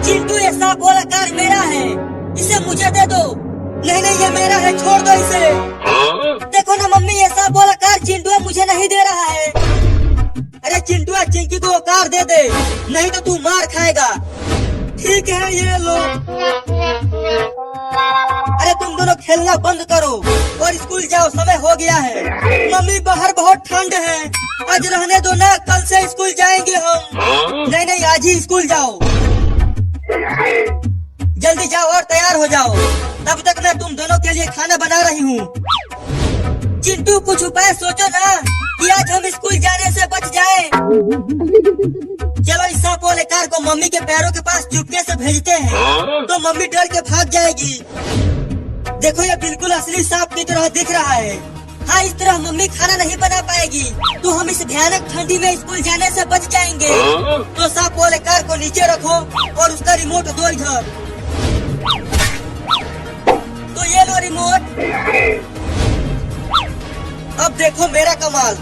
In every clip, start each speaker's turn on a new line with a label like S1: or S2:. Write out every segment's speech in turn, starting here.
S1: चिंटू ये सांप वाला कार मेरा है, इसे मुझे दे दो। नहीं नहीं ये मेरा है, छोड़ दो इसे। देखो ना मम्मी ये सांप वाला कार चिंटू मुझे नहीं दे रहा है। अरे चिंटू चिंकी को कार दे दे, नहीं तो तू मार खाएगा। ठीक है ये लो। अरे तुम दोनों खेलना बंद करो और स्कूल जाओ, समय हो गया है। मम्मी बाहर बहुत ठंड है, आज रहने दो ना, कल से स्कूल जाएंगे हम। नहीं नहीं आज ही स्कूल जाओ, जल्दी जाओ और तैयार हो जाओ, तब तक मैं तुम दोनों के लिए खाना बना रही हूँ। चिंटू कुछ उपाय सोचो ना कि आज हम स्कूल जाने से बच जाए। चलो इस सांप वाले कार को मम्मी के पैरों के पास चुपके से भेजते हैं, तो मम्मी डर के भाग जाएगी। देखो ये बिल्कुल असली सांप की तरह दिख रहा है। हाँ इस तरह मम्मी खाना नहीं बना पाएगी, तो हम इस भयानक ठंडी में स्कूल जाने से बच जाएंगे। तो सांप वाले कार को नीचे रखो और उसका रिमोट दो इधर। तो ये लो रिमोट, अब देखो मेरा कमाल।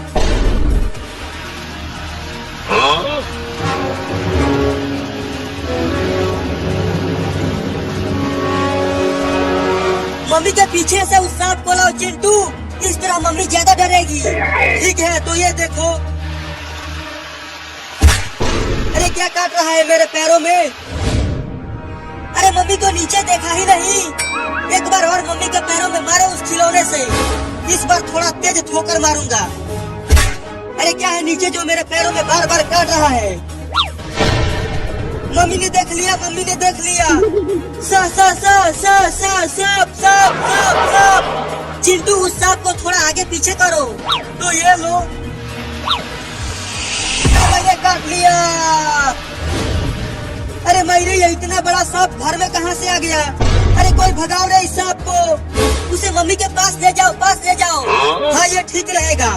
S1: मम्मी के पीछे से उस सांप को लाओ चिंटू, इस तरह मम्मी ज्यादा डरेगी। ठीक है तो ये देखो। अरे क्या काट रहा है मेरे पैरों में? अरे मम्मी तो नीचे देखा ही नहीं। एक बार और मम्मी के पैरों में मारो उस खिलौने से, इस बार थोड़ा तेज ठोकर मारूंगा। अरे क्या है नीचे जो मेरे पैरों में बार बार काट रहा है? मम्मी ने देख लिया, मम्मी ने देख लिया। सा सा सा सा सा सांप सांप सांप सांप। चिंटू उस सांप को थोड़ा आगे पीछे करो। तो ये लो, मैंने काट लिया। अरे मेरे ये इतना बड़ा सांप घर में कहाँ से आ गया? अरे कोई भगाओ रे इस सांप को, उसे मम्मी के पास ले जाओ, पास ले जाओ। हाँ ये ठीक रहेगा।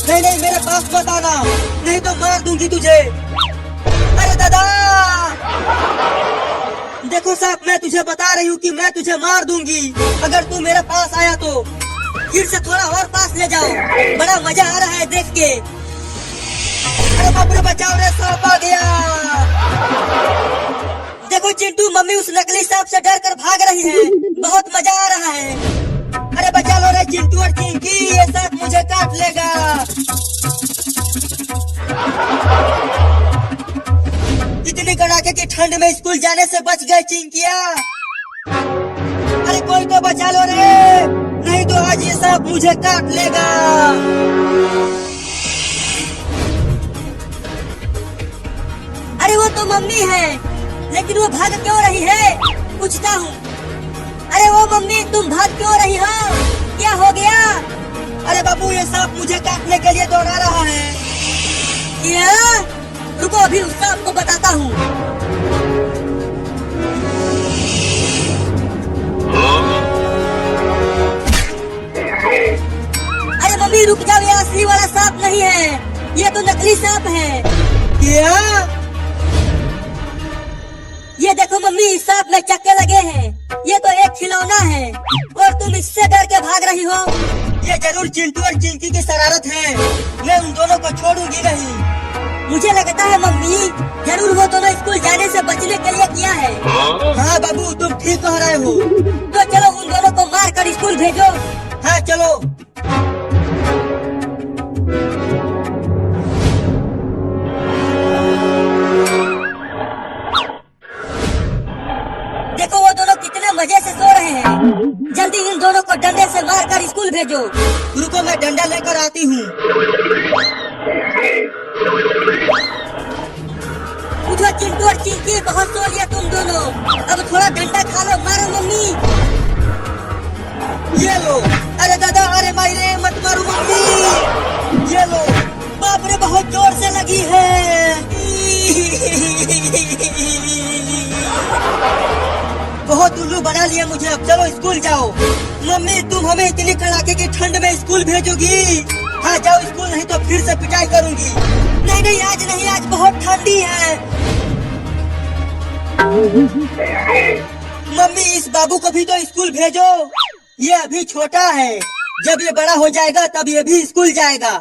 S1: नहीं नहीं मेरे पास मत आना, नहीं तो मार दूंगी तुझे। अरे दादा देखो सांप, मैं तुझे बता रही हूँ कि मैं तुझे मार दूंगी अगर तू मेरे पास आया तो। फिर से थोड़ा और पास ले जाओ, बड़ा मजा आ रहा है देख के। अरे बाप रे बचाओ रे, सांप आ गया। देखो चिंटू मम्मी उस नकली सांप से डर कर भाग रही है, बहुत मजा आ रहा है। अरे बचा लो रे चिंटू और चिंकी, ये सांप मुझे काट लेगा। इतनी कड़ाके की ठंड में स्कूल जाने से बच गए चिंकिया। अरे कोई तो बचा लो रे, नहीं तो आज ये सांप मुझे काट लेगा। अरे वो तो मम्मी है, लेकिन वो भाग क्यों रही है? पूछता हूँ। अरे वो मम्मी तुम भाग क्यों रही हो? क्या हो गया? अरे बाबू ये सांप मुझे काटने के लिए दौड़ा रहा है। क्या? रुको अभी उस सांप को बताता हूँ। अरे मम्मी रुक जाओ, ये असली वाला सांप नहीं है, ये तो नकली सांप है। क्या? ये देखो मम्मी इस सांप में चक्के लगे हैं, ये तो एक खिलौना है और तुम इससे डर के भाग रही हो। ये जरूर चिंटू और चिंकी की शरारत है, मैं उन दोनों को छोड़ूंगी नहीं। मुझे लगता है मम्मी जरूर वो दोनों स्कूल जाने से बचने के लिए किया है। हाँ बाबू तुम ठीक कह रहे हो। तो चलो उन दोनों को मार कर स्कूल भेजो। हाँ चलो। देखो वो दोनों कितने मजे से सो रहे हैं, जल्दी इन दोनों को डंडे से मार कर स्कूल भेजो। रुको मैं डंडा लेकर आती हूँ। उठो चिंटू और चिंकी, बहुत सो लिया तुम दोनों, अब थोड़ा डंडा खा लो, मारो मम्मी। ये लो। अरे दादा अरे मारे मत मारो मम्मी। ये लो। बाप रे बहुत जोर से लगी है। बहुत उल्लू बना लिया मुझे, अब चलो स्कूल जाओ। मम्मी तुम हमें इतनी कड़ाके की ठंड में स्कूल भेजोगी? हाँ जाओ स्कूल, नहीं तो फिर से पिटाई करूंगी। नहीं नहीं आज नहीं, आज बहुत ठंडी है। मम्मी इस बाबू को भी तो स्कूल भेजो, ये अभी छोटा है, जब ये बड़ा हो जाएगा तब ये भी स्कूल जाएगा।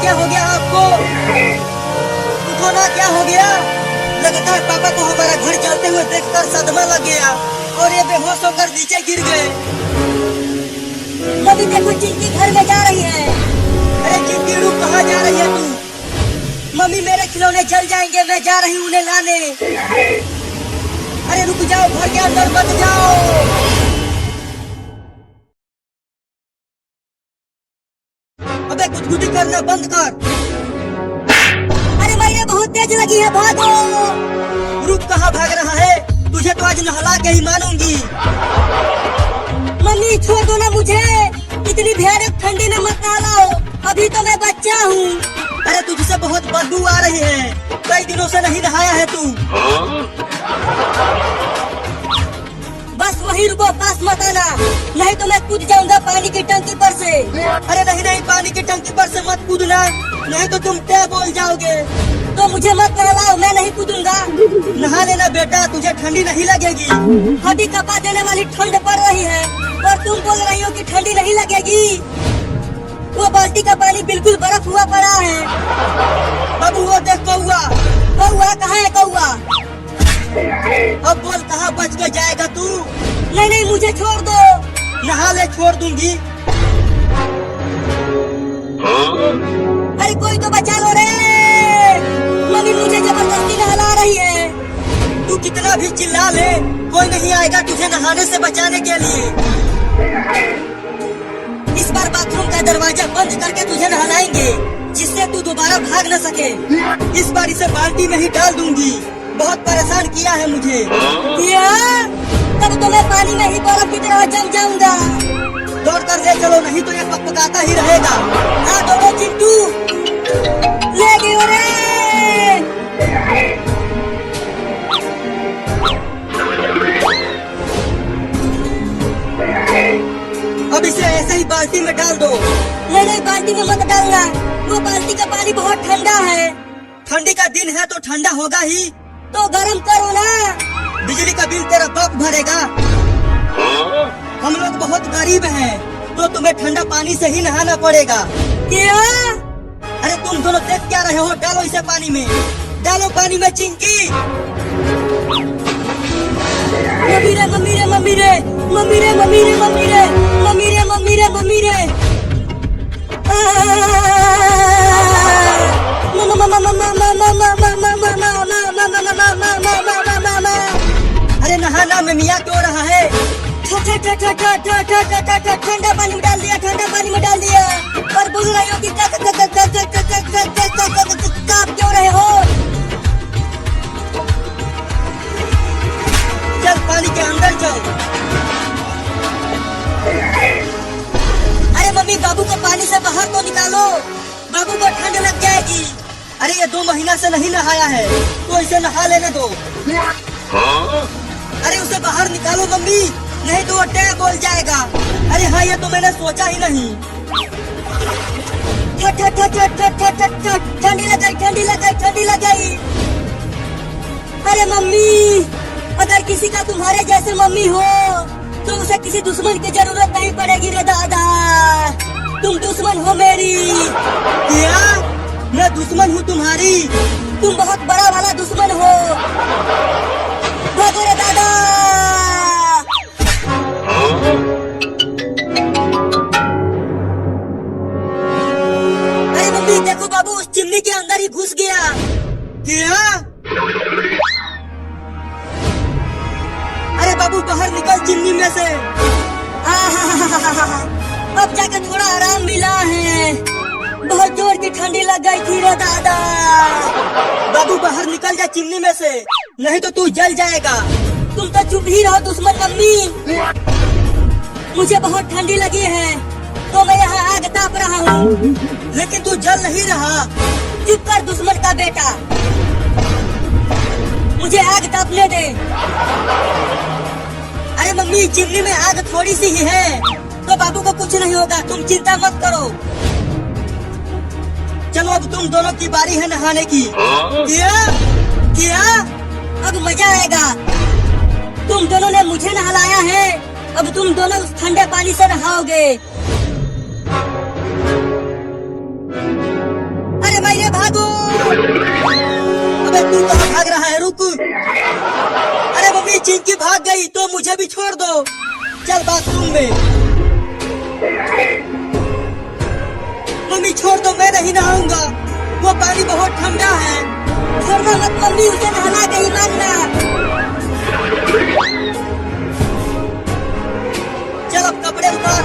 S1: क्या हो गया आपको? उठो ना, क्या हो गया? लगता है पापा को हमारा घर चलते हुए देखकर सदमा लग गया और ये बेहोश होकर नीचे गिर गए। मम्मी देखो, चिंकी घर में जा रही है। अरे चिंकी रुक, कहाँ जा रही है तू? मम्मी मेरे खिलौने जल जाएंगे, मैं जा रही हूँ उन्हें लाने। अरे रुक जाओ, घर के अंदर मत जाओ। अबे गुदगुदी करना बंद कर। अरे मेरे बहुत तेज लगी है, भागो। रुक, कहाँ भाग रहा है? तुझे तो आज नहला के ही मानूंगी। मम्मी छोड़ दो ना मुझे, इतनी भयानक ठंडी में मत नहलाओ, अभी तो मैं बच्चा हूँ। अरे तुझसे बहुत बदबू आ रही है, कई दिनों से नहीं नहाया है तू। बस वही रुको, पास मत आना, नहीं तो मैं कूद जाऊंगा पानी की टंकी पर से। अरे नहीं नहीं, पानी की टंकी पर से मत कूदना, नहीं तो तुम क्या बोल जाओगे। तो मुझे मत नहलाओ, मैं नहीं कूदूंगा। नहा लेना बेटा, तुझे ठंडी नहीं लगेगी। हड्डी कपा देने वाली ठंड पड़ रही है और तुम बोल रही हो कि ठंडी नहीं लगेगी। वो बाल्टी का पानी बिल्कुल बर्फ हुआ पड़ा है। बाबू वो देख कौआ। कौआ कहाँ है कौआ? अब बोल, कहाँ बच के जाएगा तू? नहीं नहीं, मुझे छोड़ दो। नहा ले, छोड़ दूंगी। अरे कोई तो बचा लो रे, मम्मी मुझे जबरदस्ती नहला रही है। तू कितना भी चिल्ला ले, कोई नहीं आएगा तुझे नहाने से बचाने के लिए। इस बार बाथरूम का दरवाजा बंद करके तुझे नहलाएंगे, जिससे तू दोबारा भाग न सके। इस बार इसे बाल्टी में ही डाल दूंगी, बहुत परेशान किया है मुझे। क्या? तब तो मैं पानी में ही बर्फ की तरह जम जाऊंगा। दौड़ कर ले चलो, नहीं तो ये पकपकाता ही रहेगा। हाँ दौड़ो चिंटू, ले गयो रे। अब इसे ऐसे ही बाल्टी में डाल दो। नहीं नहीं, बाल्टी में मत डालना, वो बाल्टी का पानी बहुत ठंडा है। ठंडी का दिन है तो ठंडा होगा ही, तो गर्म करो ना। बिजली का बिल तेरा बाप भरेगा। हम लोग बहुत गरीब हैं, तो तुम्हें ठंडा पानी से ही नहाना पड़ेगा। क्या? अरे तुम दोनों देख क्या रहे हो? डालो इसे पानी में, डालो पानी में चिंकी। मम्मी रे मम्मी रे मम्मी रे मम्मी रे मम्मी रे मम्मी रे मम्मी रे मम्मी रे मम्मी रे। अरे नहाना में मियाँ क्यों रहा है? ठंडा पानी में डाल दिया, ठंडा पानी में डाल दिया। और बोल रही हो कि कांप क्यों रहे हो? चल पानी के अंदर चल। अरे मम्मी, बाबू को पानी से बाहर तो निकालो, बाबू को ठंड लग जाएगी। अरे ये 2 महीना से नहीं नहाया है, तो इसे नहा लेने दो। अरे उसे बाहर निकालो मम्मी, नहीं तो वो टैग बोल जाएगा। अरे हाँ, ये तो मैंने सोचा ही नहीं। ठंडी लग गई, ठंडी लग गई, ठंडी लग गई। अरे मम्मी, अगर किसी का तुम्हारे जैसे मम्मी हो तो उसे किसी दुश्मन की जरूरत नहीं पड़ेगी रे दादा। तुम दुश्मन हो मेरी। क्या? मैं दुश्मन हूँ तुम्हारी? तुम बहुत बड़ा वाला दुश्मन हो। भागो रे दादा। अरे मम्मी देखो, बाबू उस चिमनी के अंदर ही घुस गया। क्या? अरे बाबू बाहर निकल चिमनी में से। अब जाके थोड़ा आराम मिला है, बहुत जोर की ठंडी लग गई थी रे दादा। बाबू बाहर निकल जा चिमनी में से, नहीं तो तू जल जाएगा। तुम तो चुप ही रहो दुश्मन मम्मी। मुझे बहुत ठंडी लगी है तो मैं यहाँ आग ताप रहा हूँ, लेकिन तू जल नहीं रहा। चुप कर दुश्मन का बेटा, मुझे आग तापने दे। अरे मम्मी, चिमनी में आग थोड़ी सी ही है, तो बाबू को कुछ नहीं होगा, तुम चिंता मत करो। चलो अब तुम दोनों की बारी है नहाने की। क्या? क्या? अब मजा आएगा। तुम दोनों ने मुझे नहलाया है, अब तुम दोनों उस ठंडे पानी से नहाओगे। अबे तू कहाँ भाग रहा है, रुक। अरे मम्मी चिंकी भाग गई तो मुझे भी छोड़ दो, चल बाथरूम में। मम्मी छोड़ दो, मैं नहीं नहाऊंगा, वो पानी बहुत ठंडा है। छोड़ना मत मम्मी, उसे नहाना कहीं मानना। चल अब कपड़े उतार।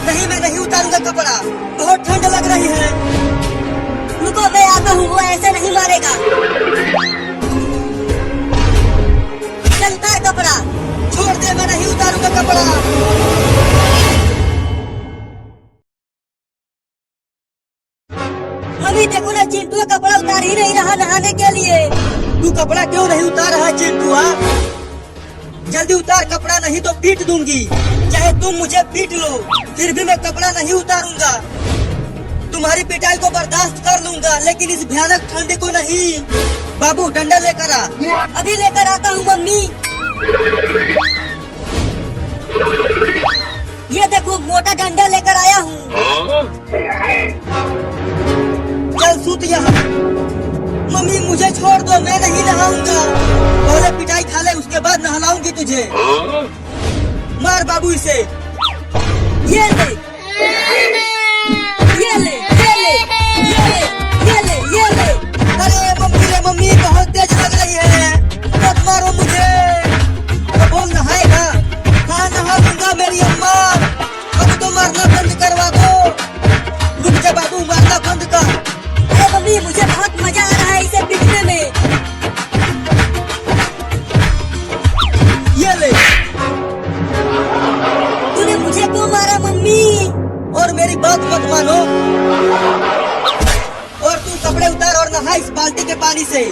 S1: नहीं मैं नहीं उतारूंगा कपड़ा, बहुत ठंड लग रही है। रुको मैं आता हूँ, वो ऐसे नहीं मारेगा। चल उतार कपड़ा। छोड़ दे, मैं नहीं उतारूंगा कपड़ा। मम्मी देखो ना, चिंटू कपड़ा उतार ही नहीं रहा नहाने के लिए। तू कपड़ा क्यों नहीं उतार रहा चिंटू? जल्दी उतार कपड़ा, नहीं तो पीट दूंगी। चाहे तुम मुझे पीट लो, फिर भी मैं कपड़ा नहीं उतारूंगा। तुम्हारी पिटाई को बर्दाश्त कर लूंगा, लेकिन इस भयानक ठंड को नहीं। बाबू डंडा लेकर आ। अभी लेकर आता हूँ मम्मी। ये देखो मोटा डंडा लेकर आया हूँ। चल सूत यहाँ। मम्मी मुझे छोड़ दो, मैं नहीं नहाऊंगा। पहले पिटाई खा ले, उसके बाद नहलाऊंगी तुझे। मार बाबू इसे। ये ले, ये ले, ये ले, ये ले, ये ले, ये ले। अरे मम्मी रे मम्मी, बहुत तेज लग रही है, मत मारो मुझे। तो बोल नहाएगा? हाँ नहा दूंगा मेरी अम्मा। अब तो मारना बंद करवा दो। रुक जा बाबू, मारना बंद कर। अरे मम्मी मुझे बहुत मजा आ रहा है इसे पीटने में। ये ले। तूने मुझे क्यों मारा मम्मी? और मेरी बात मत मानो। और तू कपड़े उतार और नहा इस बाल्टी के पानी से।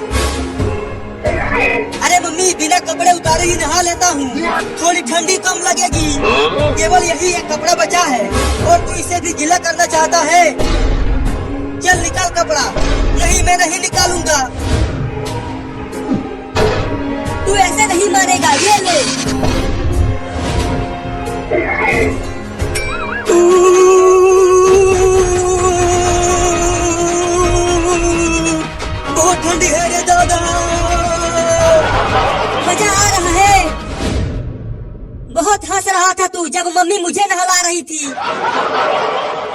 S1: अरे मम्मी बिना कपड़े उतारे ही नहा लेता हूँ, थोड़ी ठंडी कम लगेगी। केवल यही एक कपड़ा बचा है और तू इसे भी गीला करना चाहता है। चल निकाल कपड़ा। नहीं मैं नहीं निकालूंगा। तू ऐसे नहीं मारेगा, ये ले। बहुत ठंडी है रे दादा। मजा आ रहा है। बहुत हंस रहा था तू जब मम्मी मुझे नहला रही थी।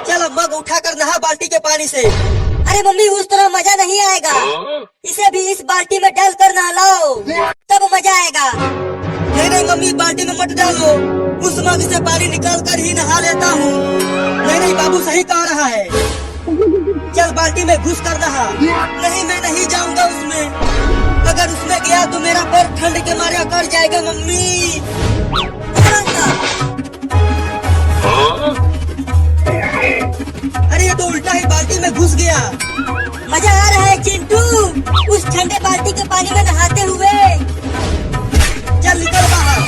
S1: चलो मग उठाकर नहा बाल्टी के पानी से। अरे मम्मी उस तरह मजा नहीं आएगा, इसे भी इस बाल्टी में डाल कर नहलाओ, तब मजा आएगा। नहीं नहीं मम्मी बाल्टी में मत डालो, उस मग से पानी निकाल कर ही नहा लेता हूँ। नहीं नहीं बाबू सही कह रहा है। चल बाल्टी में घुस कर नहा। नहीं मैं नहीं जाऊंगा उसमें। अगर उसमें गया तो मेरा पैर ठंड के मारे अकड़ जाएगा मम्मी। अरे ये तो उल्टा ही बाल्टी में घुस गया। मजा आ रहा है चिंटू उस ठंडे बाल्टी के पानी में नहाते हुए। चल निकल बाहर।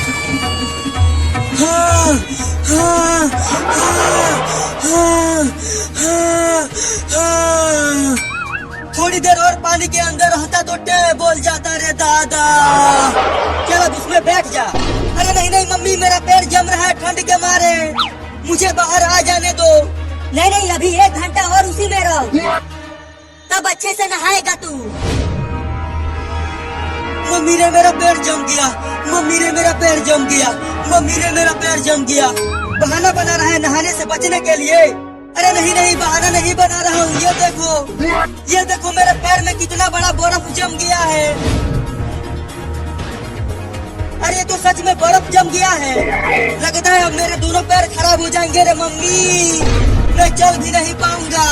S1: हाँ, हाँ, हाँ, हाँ, हाँ, हाँ। थोड़ी देर और पानी के अंदर रहता तो टे बोल जाता रे दादा। चल अब उसमें बैठ जा। अरे नहीं नहीं मम्मी मेरा पैर जम रहा है ठंड के मारे, मुझे बाहर आ जाने दो। नहीं नहीं अभी 1 घंटा और उसी में रहो, तब अच्छे से नहाएगा तू। मम्मी रे मेरा पैर जम गया, मम्मी रे मेरा पैर जम गया, मम्मी रे मेरा पैर जम गया। बहाना बना रहा है नहाने से बचने के लिए। अरे नहीं नहीं बहाना नहीं बना रहा हूँ, ये देखो मेरे पैर में कितना बड़ा बर्फ जम गया है। अरे ये तो सच में बर्फ जम गया है। लगता है अब मेरे दोनों पैर खराब हो जाएंगे रे मम्मी, मैं चल भी नहीं पाऊंगा।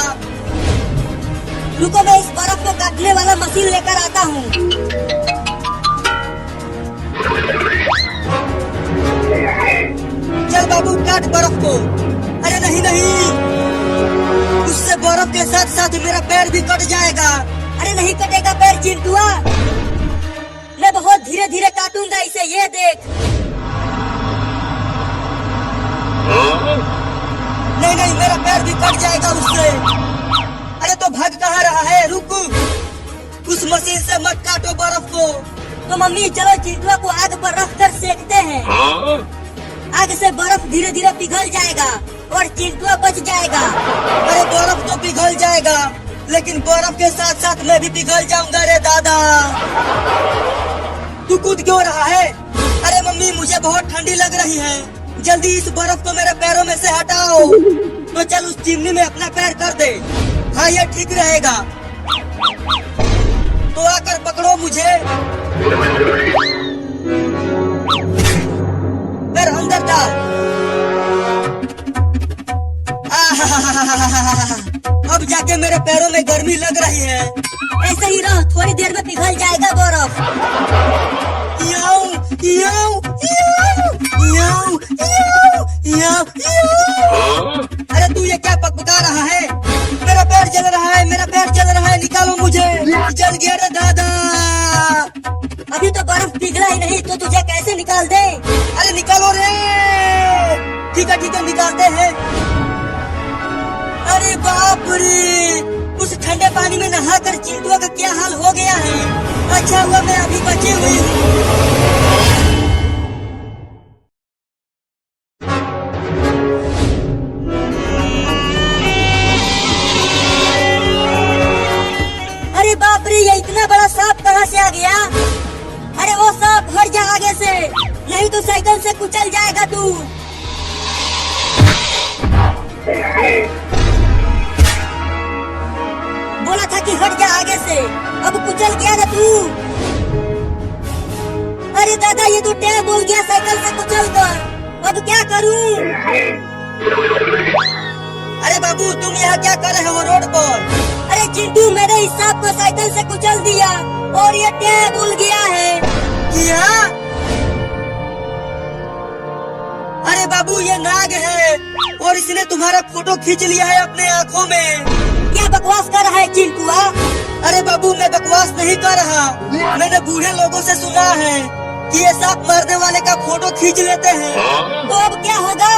S1: रुको मैं इस बर्फ को काटने वाला मशीन लेकर आता हूँ। चल बाबू काट बर्फ को। अरे नहीं नहीं उससे बर्फ के साथ साथ मेरा पैर भी कट जाएगा। अरे नहीं कटेगा पैर चिंटुआ, मैं बहुत धीरे धीरे काटूंगा इसे, ये देख। नहीं नहीं मेरा पैर भी कट जाएगा उससे। अरे तो भाग कहाँ रहा है, रुक। उस मशीन से मत काटो बर्फ को। तो मम्मी चलो चिंटुआ को आग पर रख कर सेकते हैं। आग से बर्फ धीरे धीरे पिघल जाएगा और चिंटुआ बच जाएगा। अरे बर्फ तो पिघल जाएगा, लेकिन बर्फ के साथ साथ मैं भी पिघल जाऊंगा रे दादा। तू कूद क्यों रहा है? अरे मम्मी मुझे बहुत ठंडी लग रही है, जल्दी इस बर्फ को मेरे पैरों में से हटाओ। तो चल उस चिमनी में अपना पैर कर दे। हाँ ये ठीक रहेगा। तो आकर पकड़ो मुझे। पैर अंदर डाल। अब जाके मेरे पैरों में गर्मी लग रही है।
S2: ऐसे ही रहो, थोड़ी देर में पिघल जाएगा बर्फ।
S1: याऊ, याऊ, याऊ, याऊ, याऊ, याऊ। अरे तू ये क्या पकपका रहा है? मेरा पैर जल रहा है, मेरा पैर जल रहा है, निकालो मुझे। जल गया रे दादा।
S2: अभी तो बर्फ पिघला ही नहीं, तो तुझे कैसे निकाल दे?
S1: अरे निकालो रे। ठीक है निकालते हैं। अरे बाप रे, उस ठंडे पानी में नहाकर चिंटुआ का क्या हाल हो गया है। अच्छा हुआ मैं अभी बची हुई हूँ।
S2: अरे बाप रे, ये इतना बड़ा सांप कहाँ से आ गया? अरे वो सांप हट जा आगे से, नहीं तो साइकिल से कुचल जाएगा तू। बोला था कि हट जा आगे से, अब कुचल गया ना तू। अरे दादा ये तो टैब बोल गया साइकिल से कुचल कर, अब क्या करूं?
S1: अरे बाबू तुम यहाँ क्या कर रहे हो रोड पर?
S2: अरे चिंटू मैंने इस सांप को साइकिल से कुचल दिया और ये टैब बोल गया है।
S1: क्या? अरे बाबू ये नाग है और इसने तुम्हारा फोटो खींच लिया है अपने आँखों में।
S2: क्या बकवास कर रहा है चिंटुआ?
S1: अरे बाबू मैं बकवास नहीं कर रहा, मैंने बूढ़े लोगों से सुना है कि ये सांप मरने वाले का फोटो खींच लेते हैं।
S2: तो अब क्या होगा?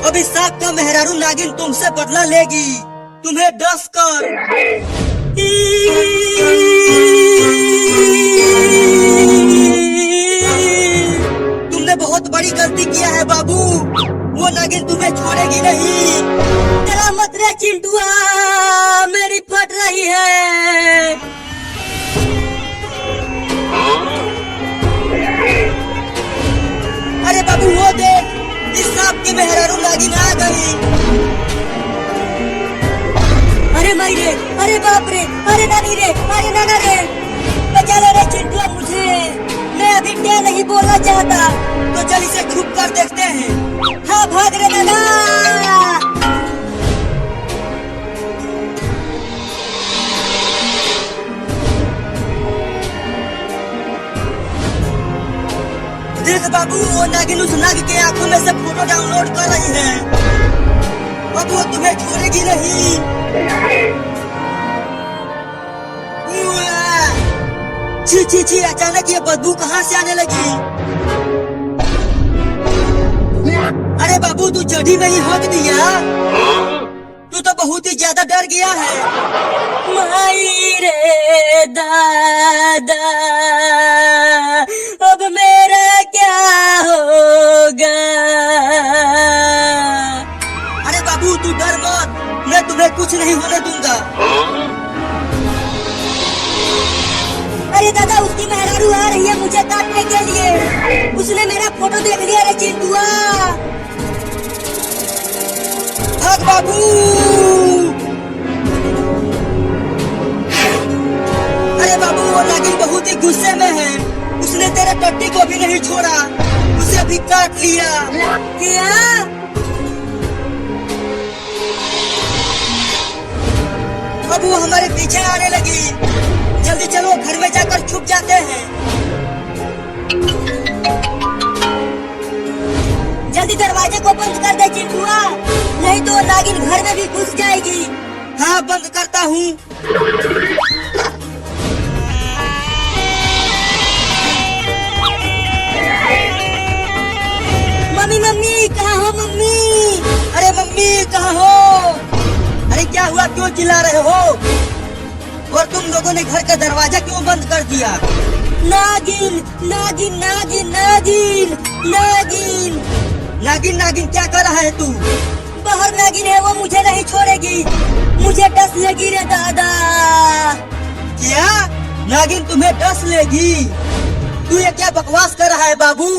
S1: अब इस सांप का मेहरारू नागिन तुमसे बदला लेगी, तुम्हें डस कर। तुमने बहुत बड़ी गलती किया है बाबू, वो नागिन तुम्हें छोड़ेगी नहीं।
S2: डरा मत रे चिंटुआ, मेरी फट रही है।
S1: अरे बाबू वो देख, इस सांप की मेहरारू नागिन आ गई।
S2: अरे माई रे, अरे बाप रे, अरे नानी रे, अरे नाना रे, बचा ले रे चिंटुआ मुझे, मैं अभी क्या नहीं बोलना चाहता।
S1: तो चल इसे छुप कर देखते हैं।
S2: हाँ भाग रे दादा।
S1: देख बाबू वो नागिन उस नाग के आंखों में से फोटो डाउनलोड कर रही है। अब वो तुम्हें छोड़ेगी नहीं। छी छी छी, अचानक ये बदबू कहाँ से आने लगी? अरे बाबू तू जड़ी में ही हक दिया, तू तो बहुत ही ज्यादा डर गया है।
S2: माई रे दादा, अब मेरा क्या होगा?
S1: अरे बाबू तू डर मत, मैं तुम्हें कुछ नहीं होने दूंगा।
S2: अरे दादा उसकी मेहरारू आ रही है मुझे काटने के लिए, उसने मेरा फोटो देख लिया रे चिंटुआ।
S1: भाग बाबू। अरे बाबू वो नागिन बहुत ही गुस्से में है, उसने तेरे टट्टी को भी नहीं छोड़ा, उसे भी काट लिया।
S2: क्या?
S1: अब वो हमारे पीछे आने लगी। जल्दी चलो घर में जाकर छुप जाते हैं।
S2: जल्दी दरवाजे को बंद कर दे चिंटुआ, नहीं तो नागिन घर में भी घुस जाएगी।
S1: हाँ बंद करता हूँ।
S2: मम्मी मम्मी कहाँ हो मम्मी?
S1: अरे मम्मी कहाँ हो? अरे क्या हुआ, क्यों चिल्ला रहे हो? और तुम लोगों ने घर का दरवाजा क्यों बंद कर दिया?
S2: नागिन नागिन नागिन नागिन नागिन
S1: नागिन नागिन क्या कर रहा है तू?
S2: बाहर नागिन है, वो मुझे नहीं छोड़ेगी। मुझे डस लगी रे दादा।
S1: क्या नागिन तुम्हें डस लेगी? तू ये क्या बकवास कर रहा है बाबू?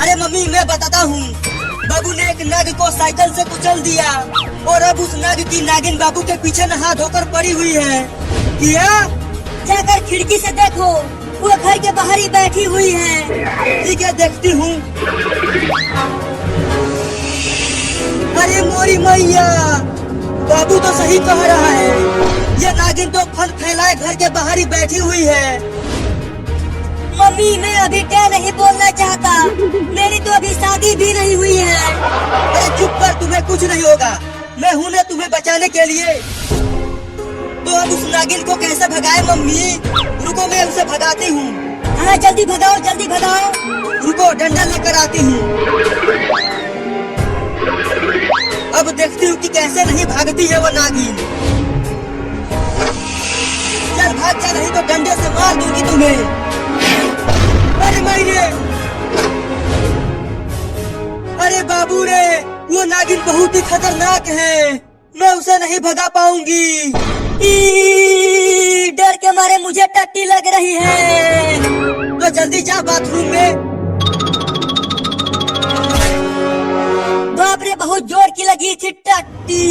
S1: अरे मम्मी मैं बताता हूँ। बाबू ने एक नाग को साइकिल से कुचल दिया और अब उस नाग की नागिन बाबू के पीछे नहा धोकर पड़ी हुई है। क्या?
S2: जाकर खिड़की से देखो, वो घर के बाहर ही बैठी हुई है।
S1: ठीक है देखती हूँ। अरे मोरी मैया, बाबू तो सही कह रहा है। ये नागिन तो फन फैलाए घर के बाहर ही बैठी हुई है।
S2: मम्मी मैं अभी क्या नहीं बोलना चाहता, मेरी तो अभी शादी भी नहीं हुई है।
S1: अरे चुप कर, तुम्हें कुछ नहीं होगा। मैं हूँ ना तुम्हें बचाने के लिए। तो अब उस नागिन को कैसे भगाए मम्मी? रुको मैं उसे भगाती हूँ।
S2: हाँ जल्दी भगाओ, जल्दी भगाओ।
S1: रुको डंडा लेकर आती हूँ। अब देखती हूँ कि कैसे नहीं भागती है वो नागिन। चल भाग जा, नहीं तो डंडे से मार दूंगी तुम्हें। अरे मायरे, अरे बाबू रे, वो नागिन बहुत ही खतरनाक है। मैं उसे नहीं भगा पाऊंगी।
S2: डर के मारे मुझे टट्टी लग रही है।
S1: तो जल्दी जा बाथरूम में।
S2: बाप रे, बहुत जोर की लगी थी टट्टी।